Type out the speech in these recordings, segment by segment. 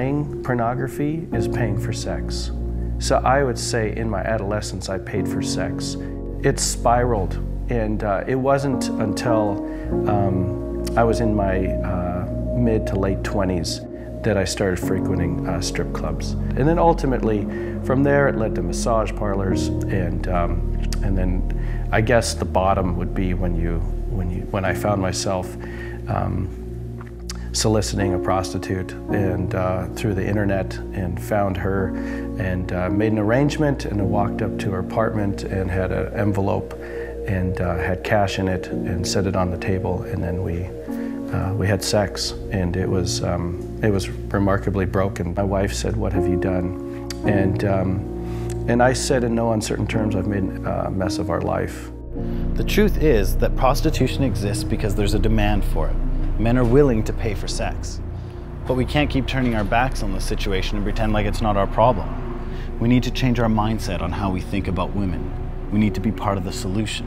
buying pornography is paying for sex. So I would say in my adolescence I paid for sex. It spiraled, and it wasn't until I was in my mid to late 20s that I started frequenting strip clubs. And then ultimately, from there it led to massage parlors, and then I guess the bottom would be when I found myself soliciting a prostitute and through the internet, and found her and made an arrangement, and I walked up to her apartment and had an envelope and had cash in it and set it on the table, and then we had sex, and it was remarkably broken. My wife said, "What have you done?" And I said in no uncertain terms, "I've made a mess of our life." The truth is that prostitution exists because there's a demand for it. Men are willing to pay for sex. But we can't keep turning our backs on the situation and pretend like it's not our problem. We need to change our mindset on how we think about women. We need to be part of the solution.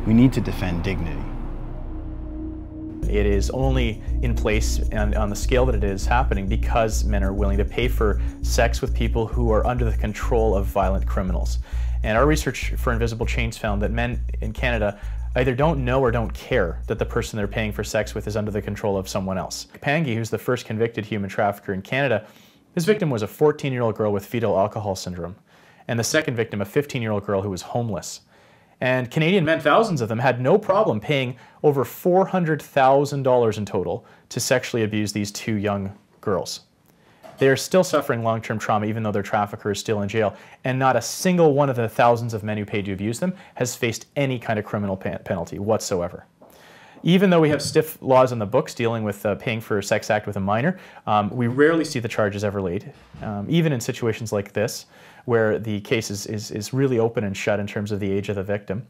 We need to defend dignity. It is only in place and on the scale that it is happening because men are willing to pay for sex with people who are under the control of violent criminals. And our research for Invisible Chains found that men in Canada either don't know or don't care that the person they're paying for sex with is under the control of someone else. Pangi, who's the first convicted human trafficker in Canada, his victim was a 14-year-old girl with fetal alcohol syndrome, and the second victim, a 15-year-old girl who was homeless. And Canadian men, thousands of them, had no problem paying over $400,000 in total to sexually abuse these two young girls. They are still suffering long-term trauma even though their trafficker is still in jail, and not a single one of the thousands of men who paid to abuse them has faced any kind of criminal penalty whatsoever. Even though we have stiff laws on the books dealing with paying for a sex act with a minor, we rarely see the charges ever laid, even in situations like this, where the case is really open and shut in terms of the age of the victim.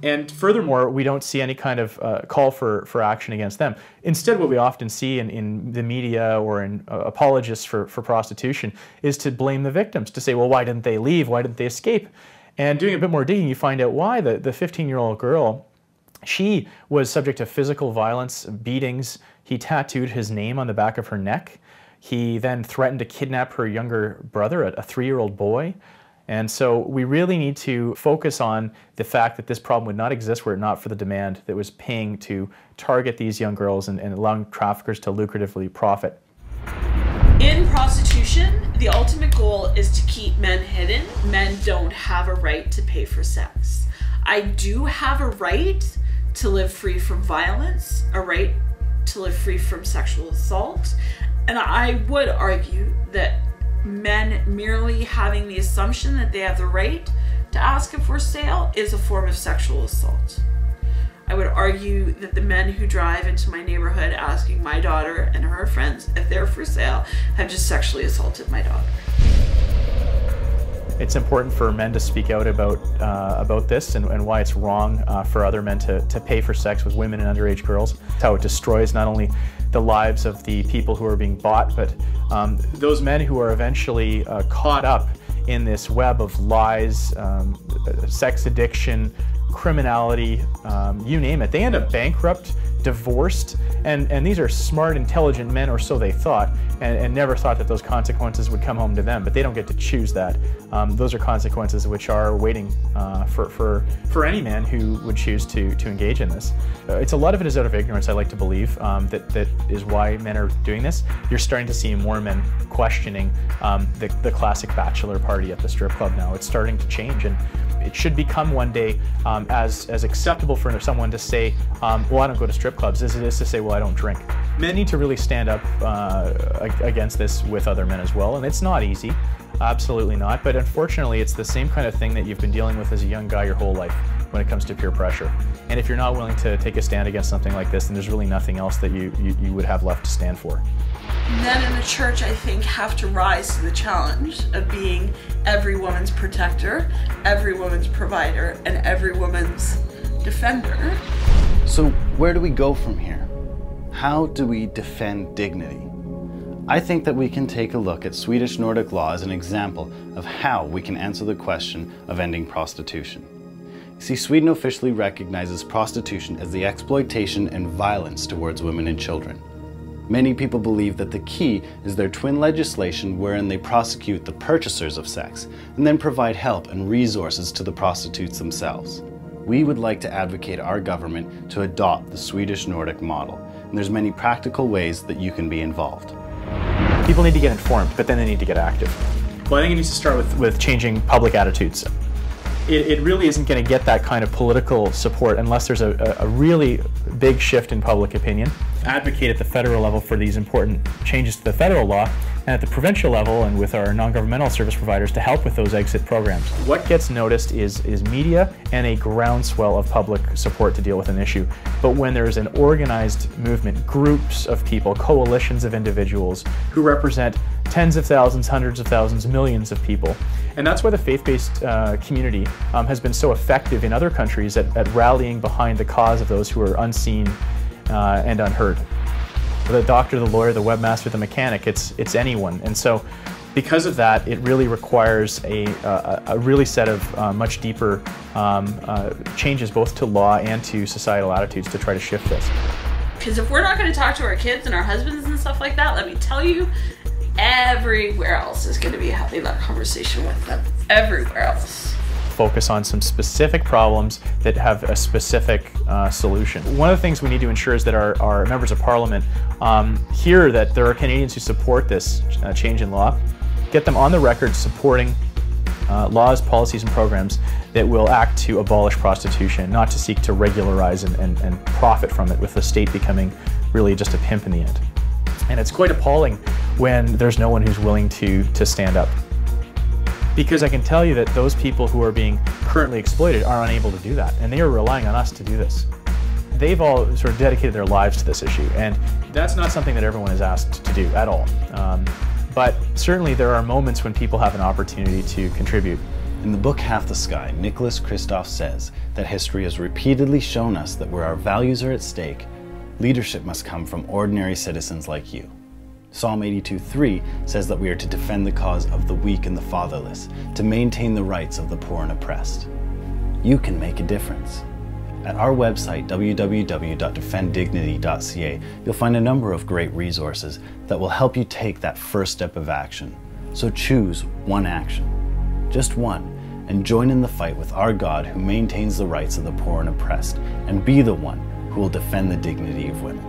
And furthermore, we don't see any kind of call for action against them. Instead, what we often see in the media or in apologists for prostitution is to blame the victims, to say, well, why didn't they leave? Why didn't they escape? And doing a bit more digging, you find out why. The 15-year-old girl, she was subject to physical violence, beatings. He tattooed his name on the back of her neck. He then threatened to kidnap her younger brother, a 3-year-old boy. And so we really need to focus on the fact that this problem would not exist were it not for the demand that was paying to target these young girls and allowing traffickers to lucratively profit. In prostitution, the ultimate goal is to keep men hidden. Men don't have a right to pay for sex. I do have a right to live free from violence, a right to live free from sexual assault, and I would argue that men merely having the assumption that they have the right to ask if for sale is a form of sexual assault. I would argue that the men who drive into my neighborhood asking my daughter and her friends if they're for sale have just sexually assaulted my daughter. It's important for men to speak out about this and why it's wrong for other men to pay for sex with women and underage girls. It's how it destroys not only the lives of the people who are being bought, but those men who are eventually caught up in this web of lies, sex addiction, criminality, you name it. They end up bankrupt, divorced, and these are smart, intelligent men, or so they thought, and never thought that those consequences would come home to them, but they don't get to choose that. Those are consequences which are waiting for any man who would choose to engage in this. A lot of it is out of ignorance, I like to believe, that is why men are doing this. You're starting to see more men questioning the classic bachelor party at the strip club now. It's starting to change, and it should become one day as acceptable for someone to say, well, I don't go to strip clubs, as it is to say, well, I don't drink. Men need to really stand up against this with other men as well, and it's not easy, absolutely not, but unfortunately it's the same kind of thing that you've been dealing with as a young guy your whole life when it comes to peer pressure. And if you're not willing to take a stand against something like this, then there's really nothing else that you would have left to stand for. Men in the church, I think, have to rise to the challenge of being every woman's protector, every woman's provider, and every woman's defender. So where do we go from here? How do we defend dignity? I think that we can take a look at Swedish Nordic law as an example of how we can answer the question of ending prostitution. See, Sweden officially recognizes prostitution as the exploitation and violence towards women and children. Many people believe that the key is their twin legislation wherein they prosecute the purchasers of sex and then provide help and resources to the prostitutes themselves. We would like to advocate our government to adopt the Swedish Nordic model, and there's many practical ways that you can be involved. People need to get informed, but then they need to get active. Well, I think it needs to start with changing public attitudes. It really isn't going to get that kind of political support unless there's a really big shift in public opinion. Advocate at the federal level for these important changes to the federal law, and at the provincial level and with our non-governmental service providers to help with those exit programs. What gets noticed is media and a groundswell of public support to deal with an issue. But when there's an organized movement, groups of people, coalitions of individuals who represent tens of thousands, hundreds of thousands, millions of people. And that's why the faith-based community has been so effective in other countries at rallying behind the cause of those who are unseen and unheard. The doctor, the lawyer, the webmaster, the mechanic, it's anyone. And so because of that, it really requires a really set of much deeper changes both to law and to societal attitudes to try to shift this. Because if we're not going to talk to our kids and our husbands and stuff like that, let me tell you, everywhere else is going to be having that conversation with them. Everywhere else. Focus on some specific problems that have a specific solution. One of the things we need to ensure is that our members of parliament hear that there are Canadians who support this change in law, get them on the record supporting laws, policies, and programs that will act to abolish prostitution, not to seek to regularize and profit from it, with the state becoming really just a pimp in the end. And it's quite appalling when there's no one who's willing to stand up. Because I can tell you that those people who are being currently exploited are unable to do that, and they are relying on us to do this. They've all sort of dedicated their lives to this issue, and that's not something that everyone is asked to do at all. But certainly there are moments when people have an opportunity to contribute. In the book Half the Sky, Nicholas Kristof says that history has repeatedly shown us that where our values are at stake, leadership must come from ordinary citizens like you. Psalm 82:3 says that we are to defend the cause of the weak and the fatherless, to maintain the rights of the poor and oppressed. You can make a difference. At our website, www.defenddignity.ca, you'll find a number of great resources that will help you take that first step of action. So choose one action, just one, and join in the fight with our God who maintains the rights of the poor and oppressed, and be the one who will defend the dignity of women.